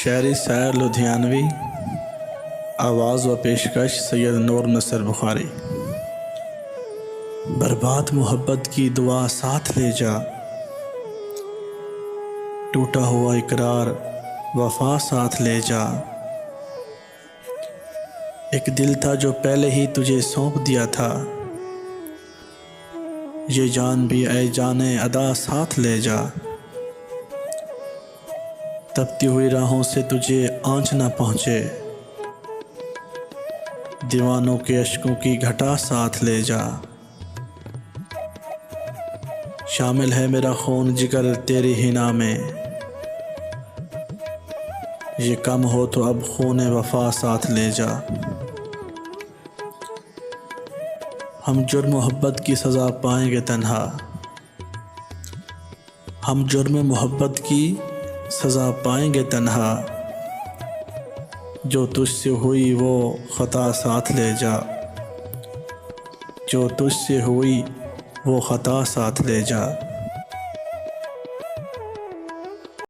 शायरी सैर लुधियानवी, आवाज़ व पेशकश सैयद नूर नसर बुखारी। बर्बाद मोहब्बत की दुआ साथ ले जा, टूटा हुआ इकरार वफा साथ ले जा। एक दिल था जो पहले ही तुझे सौंप दिया था, ये जान भी ऐ जाने अदा साथ ले जा। तपती हुई राहों से तुझे आँच न पहुँचे, दीवानों के अश्कों की घटा साथ ले जा। शामिल है मेरा खून जिगर तेरी हिना में, ये कम हो तो अब खून वफा साथ ले जा। हम जुर्म मोहब्बत की सज़ा पाएंगे तन्हा, हम जुर्म मोहब्बत की सज़ा पाएंगे तन्हा। जो तुझसे हुई वो ख़ता साथ ले जा, जो तुझसे हुई वो ख़ता साथ ले जा।